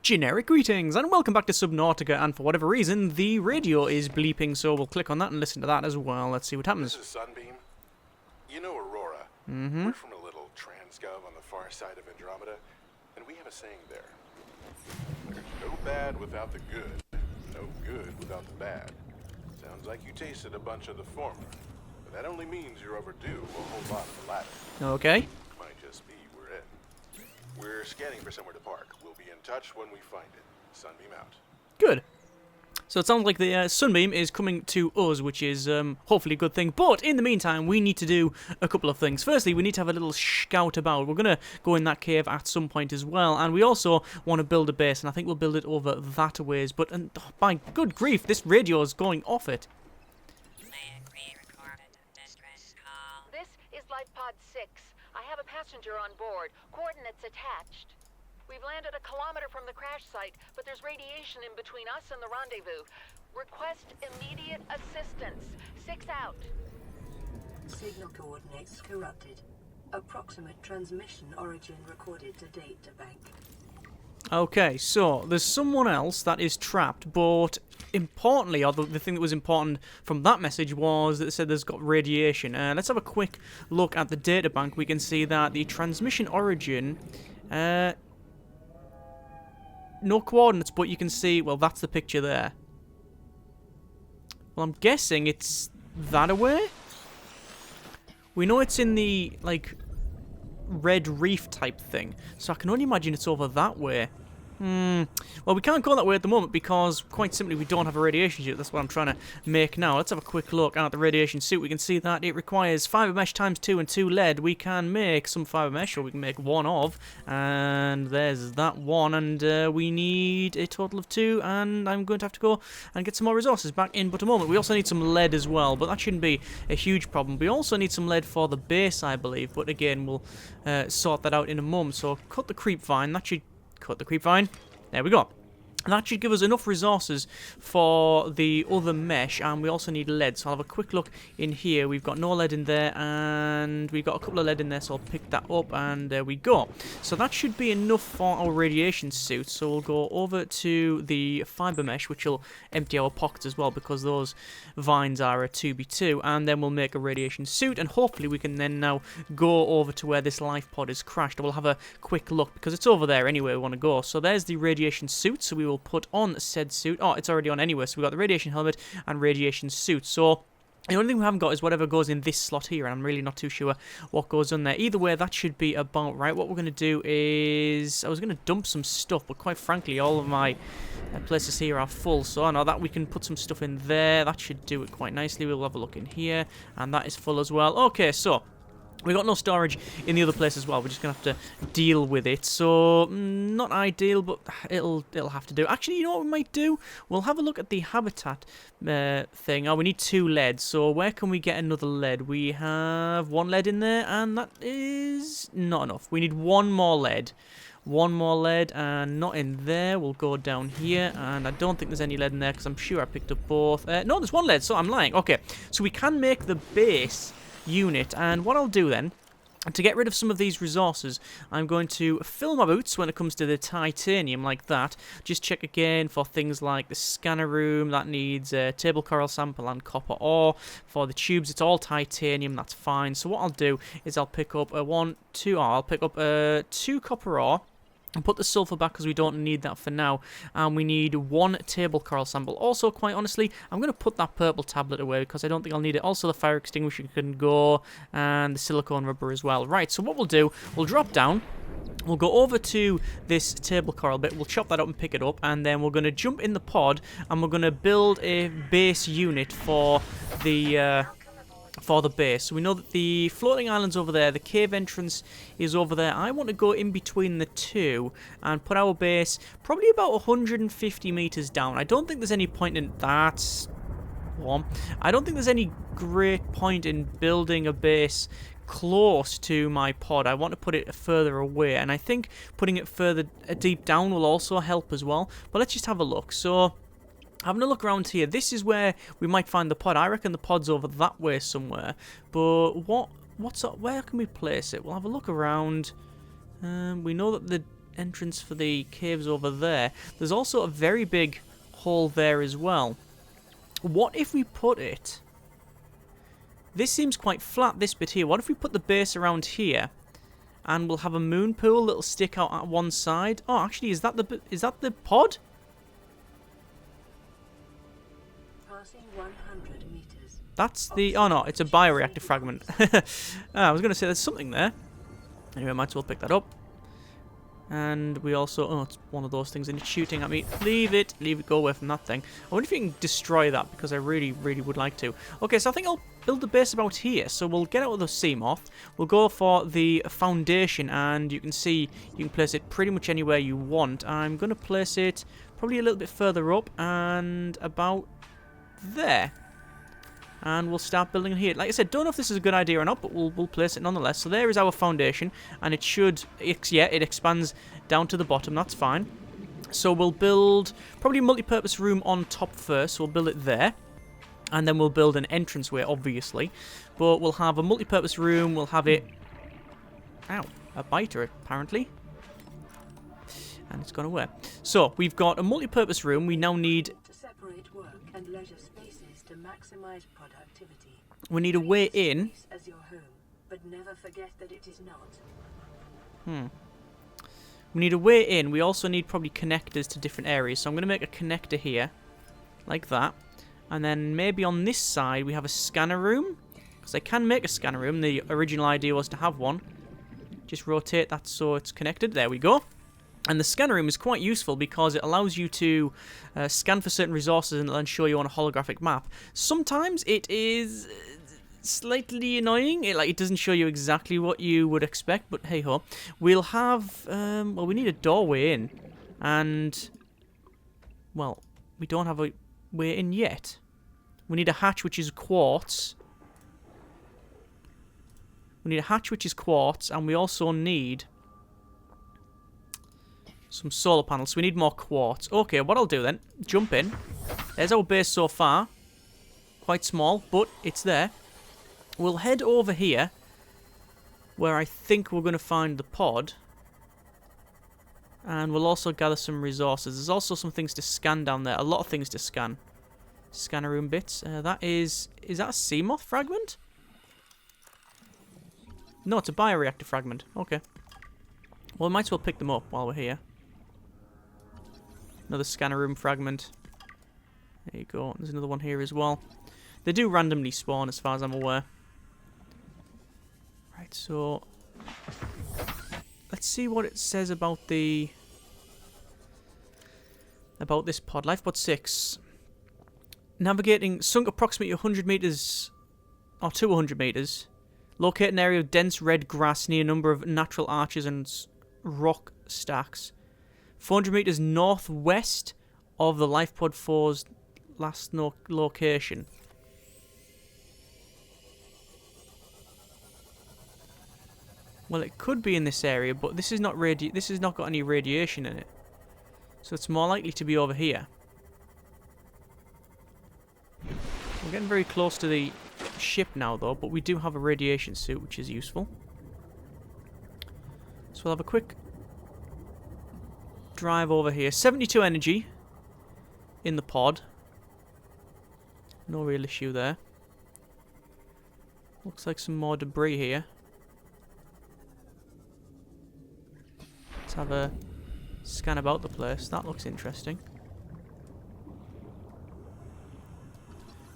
Generic greetings and welcome back to Subnautica, and for whatever reason the radio is bleeping, so we'll click on that and listen to that as well. Let's see what happens. This is Sunbeam. You know Aurora. Mm-hmm. We're from a little transgov on the far side of Andromeda, and we have a saying there. There's no bad without the good, no good without the bad. Sounds like you tasted a bunch of the former, but that only means you're overdue a whole lot of the latter. Okay. Might just be we're in. We're scanning for somewhere to park. We'll be in touch when we find it. Sunbeam out. Good. So it sounds like the Sunbeam is coming to us, which is hopefully a good thing. But in the meantime, we need to do a couple of things. Firstly, we need to have a little scout about. We're going to go in that cave at some point as well. And we also want to build a base, and I think we'll build it over that a ways. But by good grief, this radio is going off it. This is Life Pod 6. I have a passenger on board. Coordinates attached. We've landed a kilometer from the crash site, but there's radiation in between us and the rendezvous. Request immediate assistance. 6 out. Signal coordinates corrupted. Approximate transmission origin recorded to data bank. Okay, so there's someone else that is trapped, but importantly, or the thing that was important from that message was that it said there's got radiation. Let's have a quick look at the data bank. We can see that the transmission origin, no coordinates, but you can see, well, that's the picture there. Well, I'm guessing it's that away? We know it's in the, like, red reef type thing, so I can only imagine it's over that way. Well, we can't go that way at the moment because, quite simply, we don't have a radiation suit. That's what I'm trying to make now. Let's have a quick look at the radiation suit. We can see that it requires fiber mesh times 2 and 2 lead. We can make some fiber mesh, or we can make one of, and there's that one, and we need a total of 2, and I'm going to have to go and get some more resources back in but a moment. We also need some lead as well, but that shouldn't be a huge problem. We also need some lead for the base, I believe, but again, we'll sort that out in a moment. So cut the creep vine. That should cut the creep vine. There we go. And that should give us enough resources for the other mesh, and we also need lead. So I'll have a quick look in here. We've got no lead in there, and we've got a couple of lead in there, so I'll pick that up, and there we go. So that should be enough for our radiation suit. So we'll go over to the fiber mesh, which will empty our pockets as well, because those vines are a 2b2, and then we'll make a radiation suit, and hopefully we can then now go over to where this life pod is crashed. We'll have a quick look, because it's over there anyway we want to go. So there's the radiation suit, so we will put on said suit. Oh, it's already on anyway, so we've got the radiation helmet and radiation suit. So the only thing we haven't got is whatever goes in this slot here, and I'm really not too sure what goes on there. Either way, that should be about right. What we're going to do is, I was going to dump some stuff, but quite frankly, all of my places here are full, so I know that we can put some stuff in there. That should do it quite nicely. We'll have a look in here, and that is full as well. Okay, so we got no storage in the other place as well. We're just gonna have to deal with it. So not ideal, but it'll have to do. Actually, you know what we might do? We'll have a look at the habitat thing. Oh, we need 2 lead. So where can we get another lead? We have 1 lead in there, and that is not enough. We need 1 more lead. 1 more lead, and not in there. We'll go down here, and I don't think there's any lead in there because I'm sure I picked up both. No, there's 1 lead, so I'm lying. Okay, so we can make the base unit, and what I'll do then, to get rid of some of these resources, I'm going to fill my boots when it comes to the titanium like that. Just check again for things like the scanner room, that needs a table coral sample and copper ore. For the tubes, it's all titanium, that's fine. So what I'll do is I'll pick up I'll pick up 2 copper ore, and put the sulfur back because we don't need that for now. And we need 1 table coral sample. Also, quite honestly, I'm going to put that purple tablet away because I don't think I'll need it. Also, the fire extinguisher can go, and the silicone rubber as well. Right, so what we'll do, we'll drop down. We'll go over to this table coral bit, we'll chop that up and pick it up, and then we're going to jump in the pod, and we're going to build a base unit for the base. So we know that the floating island's over there, the cave entrance is over there. I want to go in between the two and put our base probably about 150 meters down. I don't think there's any point in that. I don't think there's any great point in building a base close to my pod. I want to put it further away, and I think putting it further deep down will also help as well. But let's just have a look. So having a look around here, this is where we might find the pod. I reckon the pod's over that way somewhere. But what's up? Where can we place it? We'll have a look around. We know that the entrance for the caves over there. There's also a very big hole there as well. What if we put it... This seems quite flat, this bit here. What if we put the base around here? And we'll have a moon pool that'll stick out at one side. Oh, actually, is that the pod? Passing 100 meters. That's the... Oh, no, it's a bioreactor fragment. I was going to say there's something there. Anyway, might as well pick that up. And we also... Oh, it's one of those things and it's shooting at me. Leave it. Leave it. Go away from that thing. I wonder if you can destroy that because I really, really would like to. Okay, so I think I'll build the base about here. So we'll get out of the sea moth. We'll go for the foundation and you can see you can place it pretty much anywhere you want. I'm going to place it probably a little bit further up and about there. And we'll start building here. Like I said, don't know if this is a good idea or not, but we'll place it nonetheless. So there is our foundation, and it should... Yeah, it expands down to the bottom. That's fine. So we'll build probably a multi-purpose room on top first. So we'll build it there. And then we'll build an entranceway, obviously. But we'll have a multi-purpose room. We'll have it... Ow. A biter, apparently. And it's gone away. So, we've got a multi-purpose room. We now need... To separate work and leisure spaces to maximize productivity. We need a way in. As your home, but never forget that it is not. We need a way in. We also need probably connectors to different areas. So I'm going to make a connector here. Like that. And then maybe on this side we have a scanner room. Because I can make a scanner room. The original idea was to have one. Just rotate that so it's connected. There we go. And the scanner room is quite useful because it allows you to scan for certain resources and then show you on a holographic map. Sometimes it is slightly annoying. It doesn't show you exactly what you would expect, but hey ho. We'll have... well, we need a doorway in. And... Well, we don't have a way in yet. We need a hatch which is quartz. We need a hatch which is quartz, and we also need... some solar panels. So we need more quartz. Okay, what I'll do then, jump in. There's our base so far. Quite small, but it's there. We'll head over here, where I think we're going to find the pod. And we'll also gather some resources. There's also some things to scan down there. A lot of things to scan. Scanner room bits. That is that a sea moth fragment? No, it's a bioreactor fragment. Okay. Well, we might as well pick them up while we're here. Another scanner room fragment. There you go. There's another one here as well. They do randomly spawn as far as I'm aware. Right, so... let's see what it says about the... about this pod. Lifepod 6. Navigating sunk approximately 100 meters... or 200 meters. Locate an area of dense red grass near a number of natural arches and rock stacks. 400 meters northwest of the Lifepod 4's last location. Well, it could be in this area, but this is not this has not got any radiation in it. So it's more likely to be over here. We're getting very close to the ship now, though, but we do have a radiation suit, which is useful. So we'll have a quick drive over here. 72 energy in the pod. No real issue there. Looks like some more debris here. Let's have a scan about the place. That looks interesting.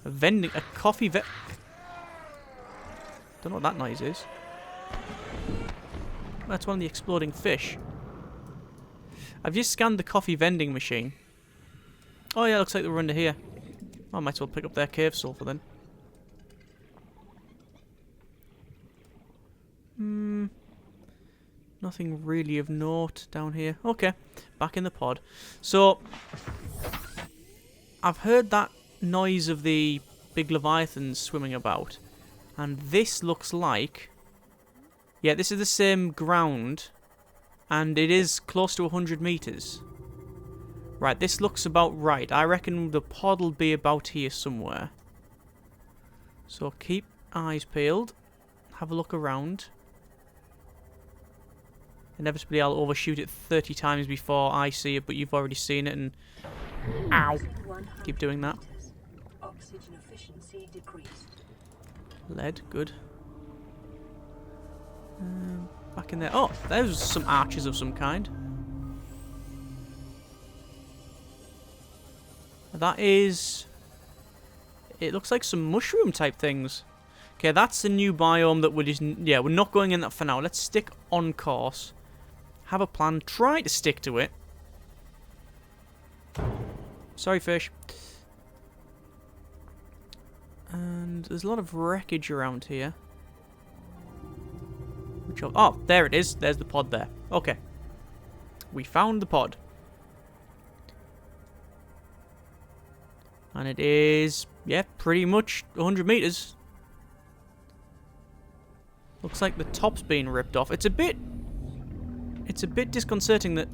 A coffee Don't know what that noise is. That's one of the exploding fish. I've just scanned the coffee vending machine. Oh yeah, looks like they were under here. I might as well pick up their cave sulfur then. Nothing really of note down here. Okay, back in the pod. So, I've heard that noise of the big leviathans swimming about. And this looks like... yeah, this is the same ground. And it is close to 100 meters. Right, this looks about right. I reckon the pod will be about here somewhere. So keep eyes peeled. Have a look around. Inevitably, I'll overshoot it 30 times before I see it, but you've already seen it, and... Ow! Keep doing that. Oxygen efficiency decreased. Lead, good. Back in there. Oh, there's some arches of some kind. That is... It looks like some mushroom type things. Okay, that's the new biome that we're just... Yeah, we're not going in that for now. Let's stick on course. Have a plan. Try to stick to it. Sorry, fish. And there's a lot of wreckage around here. Oh, there it is. There's the pod there. Okay. We found the pod. And it is, yeah, pretty much 100 meters. Looks like the top's being ripped off. It's a bit disconcerting that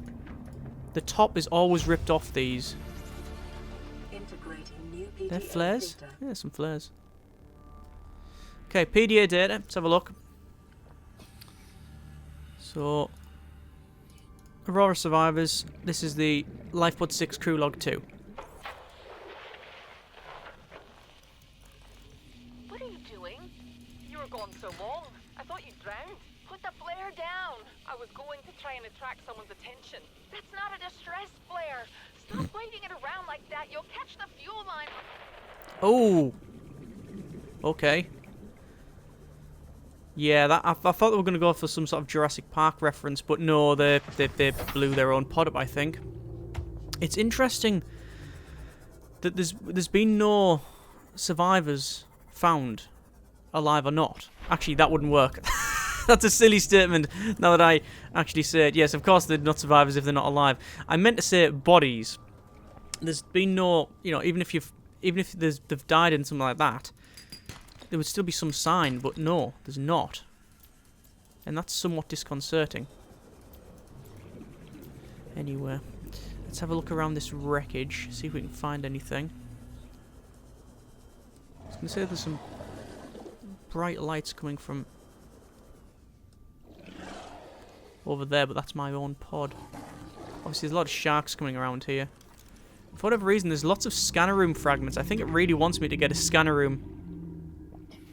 the top is always ripped off these. Integrating new PDA They're flares? data. Yeah, some flares. Okay, PDA data. Let's have a look. So, Aurora Survivors. This is the Lifepod 6 crew log 2. What are you doing? You were gone so long. I thought you'd drowned. Put the flare down. I was going to try and attract someone's attention. That's not a distress flare. Stop waving it around like that. You'll catch the fuel line. Oh. Okay. Yeah, that I thought they were going to go for some sort of Jurassic Park reference, but no, they blew their own pod up, I think. It's interesting that there's been no survivors found, alive or not. Actually, that wouldn't work. That's a silly statement, now that I actually say it. Yes, of course they're not survivors if they're not alive. I meant to say bodies. There's been no, you know, even if they've died in something like that, there would still be some sign, but no, there's not. And that's somewhat disconcerting. Anyway, let's have a look around this wreckage, see if we can find anything. I was going to say there's some bright lights coming from over there, but that's my own pod. Obviously, there's a lot of sharks coming around here. For whatever reason, there's lots of scanner room fragments. I think it really wants me to get a scanner room.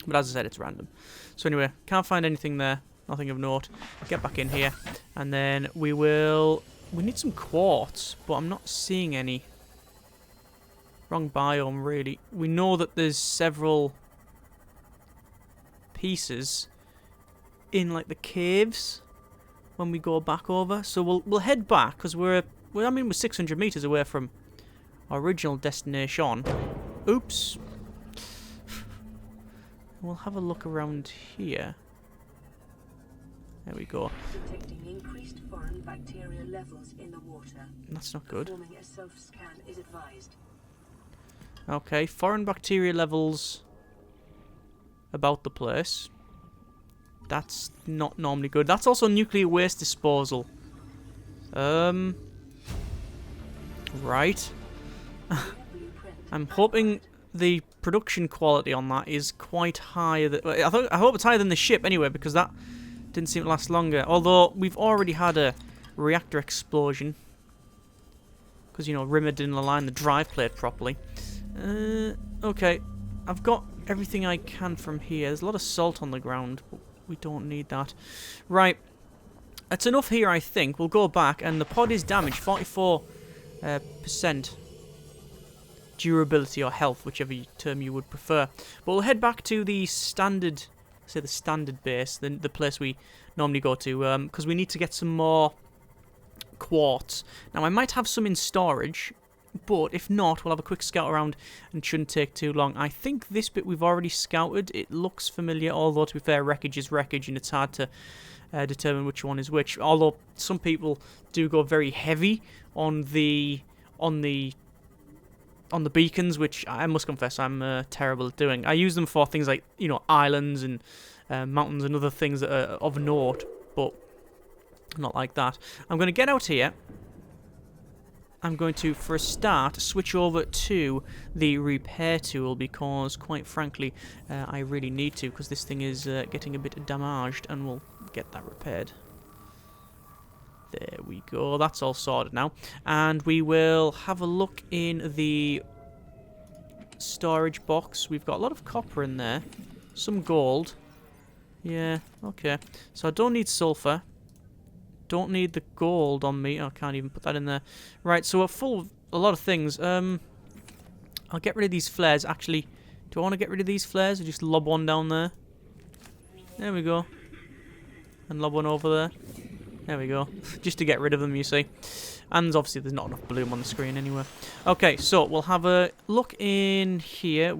But as I said, it's random. So anyway, can't find anything there. Nothing of note. Get back in here. And then we will... We need some quartz, but I'm not seeing any. Wrong biome, really. We know that there's several pieces in, like, the caves when we go back over. So we'll head back, because we're 600 meters away from our original destination. Oops. We'll have a look around here. There we go. Detecting increased foreign bacteria levels in the water. That's not good. Performing a self-scan is advised. Okay, foreign bacteria levels about the place. That's not normally good. That's also nuclear waste disposal. Right. I'm hoping the production quality on that is quite high. I hope it's higher than the ship anyway, because that didn't seem to last longer. Although we've already had a reactor explosion, because you know Rimmer didn't align the drive plate properly. Okay, I've got everything I can from here. There's a lot of salt on the ground, but we don't need that. Right, that's enough here, I think. We'll go back, and the pod is damaged, 44%. Durability or health, whichever term you would prefer. But we'll head back to the standard, say the standard base, the place we normally go to, because we need to get some more quartz. Now I might have some in storage, but if not, we'll have a quick scout around and it shouldn't take too long. I think this bit we've already scouted. It looks familiar, although to be fair, wreckage is wreckage and it's hard to determine which one is which. Although some people do go very heavy on the beacons, which I must confess I'm terrible at doing. I use them for things like, you know, islands and mountains and other things that are of note, but not like that. I'm going to get out here. I'm going to, for a start, switch over to the repair tool because, quite frankly, I really need to, because this thing is getting a bit damaged, and we'll get that repaired. There we go. That's all sorted now. And we will have a look in the storage box. We've got a lot of copper in there. Some gold. Yeah, okay. So I don't need sulfur. Don't need the gold on me. Oh, I can't even put that in there. Right, so we're full of a lot of things. I'll get rid of these flares. Actually, do I want to get rid of these flares or just lob one down there? There we go. And lob one over there. There we go. Just to get rid of them, you see. And obviously there's not enough bloom on the screen anyway. Okay, so we'll have a look in here.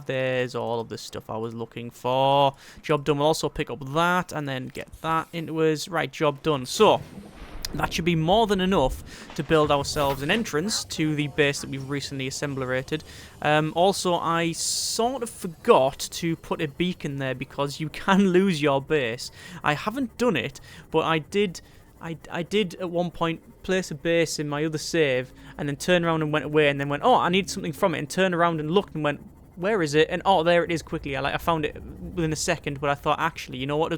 There's all of the stuff I was looking for. Job done. We'll also pick up that and then get that into us. Right, job done. So, that should be more than enough to build ourselves an entrance to the base that we've recently assemblated. Also, I sort of forgot to put a beacon there because you can lose your base. I haven't done it, but I did at one point place a base in my other save and then turn around and went away and then went, oh, I need something from it, and turned around and looked and went, where is it? And oh, there it is quickly. I found it within a second, but I thought, actually, you know what?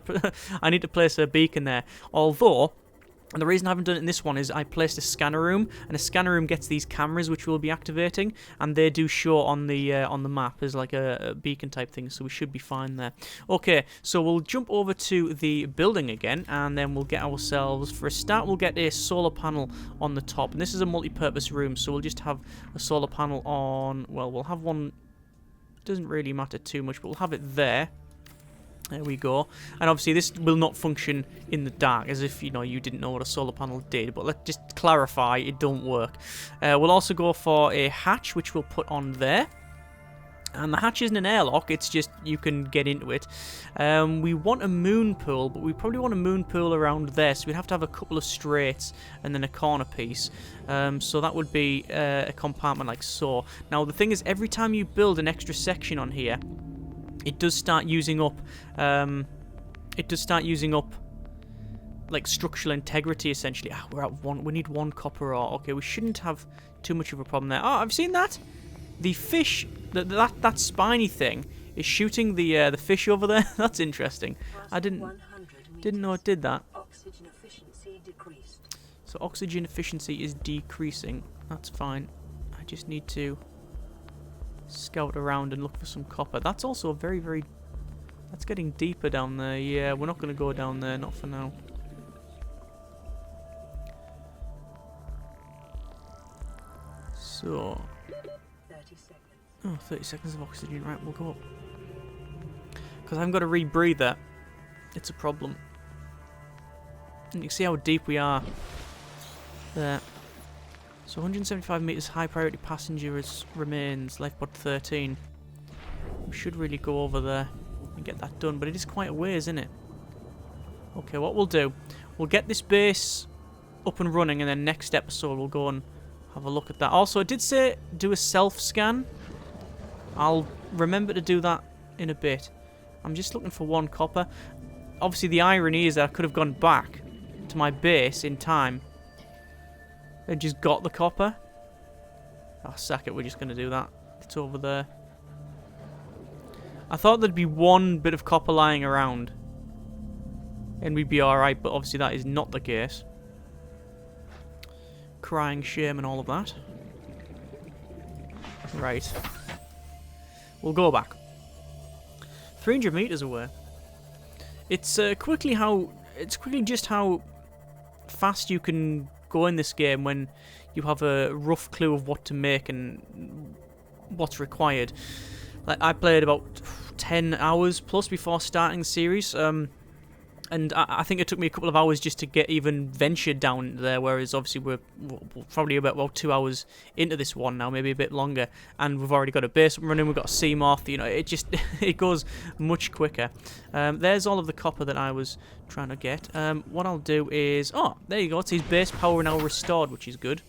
I need to place a beacon there. Although, and the reason I haven't done it in this one is I placed a scanner room, and a scanner room gets these cameras which we'll be activating, and they do show on the map as like a beacon type thing, so we should be fine there. Okay, so we'll jump over to the building again, and then we'll get ourselves, for a start, we'll get a solar panel on the top, and this is a multi-purpose room, so we'll just have a solar panel on, well, we'll have one, doesn't really matter too much, but we'll have it there. There we go. And obviously this will not function in the dark, as if, you know, you didn't know what a solar panel did. But let's just clarify, it don't work. We'll also go for a hatch, which we'll put on there. And the hatch isn't an airlock, it's just you can get into it. We want a moon pool, but we probably want a moon pool around there. So we'd have to have a couple of straights and then a corner piece. So that would be a compartment like so. Now the thing is, every time you build an extra section on here, it does start using up, like structural integrity essentially. Ah, we're at one. We need one copper ore. Okay, we shouldn't have too much of a problem there. Oh, I've seen that. The fish, that spiny thing, is shooting the fish over there. That's interesting. I didn't know it did that. Oxygen efficiency decreased. So oxygen efficiency is decreasing. That's fine. I just need to scout around and look for some copper. That's also very, very... That's getting deeper down there. Yeah, we're not going to go down there. Not for now. So... 30 seconds. Oh, 30 seconds of oxygen. Right, we'll go up. Because I haven't got to rebreathe that. It's a problem. And you can see how deep we are. There. So 175 meters, high priority passengers remains, lifeboat 13. We should really go over there and get that done, but it is quite a ways, isn't it? Okay, what we'll do, we'll get this base up and running, and then next episode we'll go and have a look at that. Also, it did say do a self-scan. I'll remember to do that in a bit. I'm just looking for one copper. Obviously, the irony is that I could have gone back to my base in time and just got the copper. Oh, sack it, we're just going to do that. It's over there. I thought there'd be one bit of copper lying around and we'd be alright, but obviously that is not the case. Crying shame and all of that. Right. We'll go back. 300 meters away. It's quickly just how fast you can go in this game when you have a rough clue of what to make and what's required. Like, I played about 10 hours plus before starting the series, and I think it took me a couple of hours just to get even ventured down there, whereas obviously we're probably about 2 hours into this one now, maybe a bit longer, and we've already got a base up running, we've got a sea moth, you know, it just, it goes much quicker. There's all of the copper that I was trying to get. What I'll do is, oh, there you go, it's his base power now restored, which is good.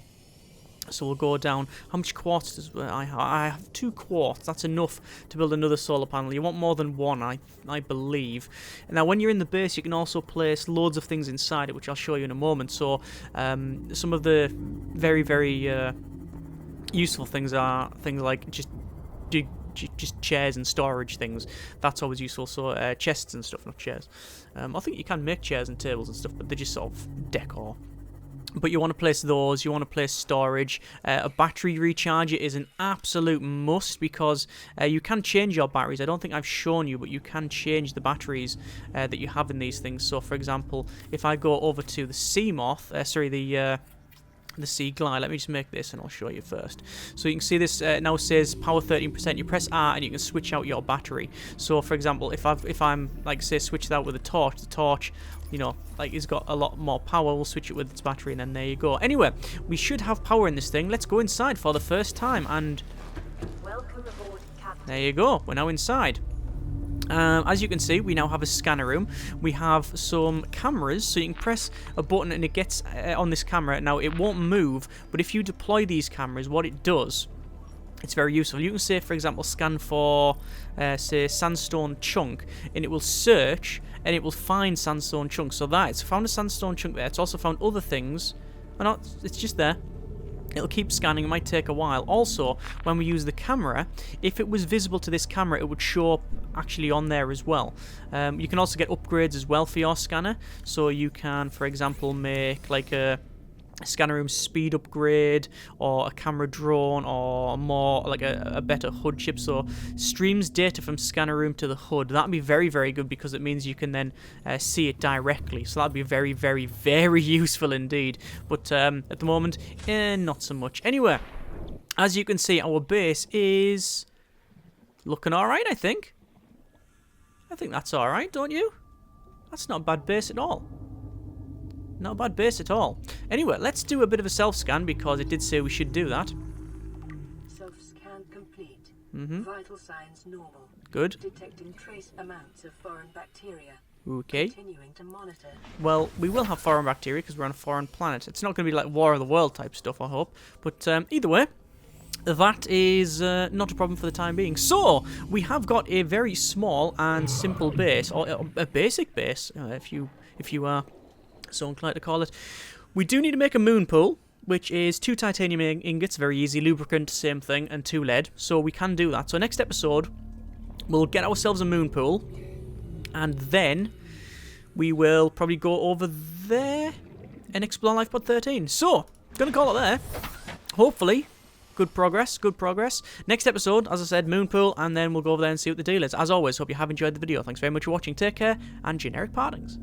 So we'll go down. How much quartz does I have? I have 2 quartz. That's enough to build another solar panel. You want more than one, I believe. Now, when you're in the base, you can also place loads of things inside it, which I'll show you in a moment. So, some of the very, very useful things are things like just chairs and storage things. That's always useful. So, chests and stuff, not chairs. I think you can make chairs and tables and stuff, but they're just sort of decor. But you want to place those, you want to place storage. A battery recharger is an absolute must because you can change your batteries. I don't think I've shown you, but you can change the batteries that you have in these things. So, for example, if I go over to the sea moth, the sea glide, let me just make this and I'll show you first. So you can see this now says power 13%. You press R and you can switch out your battery. So, for example, if I'm like say switch that with the torch, you know, like it's got a lot more power. We'll switch it with its battery and then there you go. Anyway, we should have power in this thing. Let's go inside for the first time and Welcome aboard, Captain. there you go. We're now inside. As you can see, we now have a scanner room. We have some cameras, so you can press a button and it gets on this camera. Now, it won't move, but if you deploy these cameras, what it does, it's very useful. You can say, for example, scan for, say, sandstone chunk, and it will search, and it will find sandstone chunk. So that, it's found a sandstone chunk there. It's also found other things. Or not, it's just there. It'll keep scanning, it might take a while. Also, when we use the camera, if it was visible to this camera, it would show up actually on there as well. You can also get upgrades as well for your scanner. So you can, for example, make like a scanner room speed upgrade or a camera drone or more like a better HUD chip. So streams data from scanner room to the HUD. That'd be very, very good because it means you can then see it directly. So that'd be very, very, very useful indeed. But at the moment, not so much. Anyway, as you can see, our base is looking alright, I think. I think that's alright, don't you? That's not a bad base at all. Not a bad base at all. Anyway, let's do a bit of a self-scan because it did say we should do that. Self-scan complete. Mm-hmm. Vital signs normal. Good. Detecting trace amounts of foreign bacteria. Okay. Continuing to monitor. Well, we will have foreign bacteria because we're on a foreign planet. It's not going to be like War of the World type stuff, I hope. But either way, that is not a problem for the time being. So, we have got a very small and simple base, or a basic base, if you are so inclined to call it. We do need to make a moon pool, which is 2 titanium ingots, very easy, lubricant, same thing, and 2 lead. So we can do that. So next episode, we'll get ourselves a moon pool, and then we will probably go over there and explore Lifepod 13. So, gonna call it there. Hopefully, good progress, good progress. Next episode, as I said, moon pool, and then we'll go over there and see what the deal is. As always, hope you have enjoyed the video. Thanks very much for watching. Take care, and generic partings.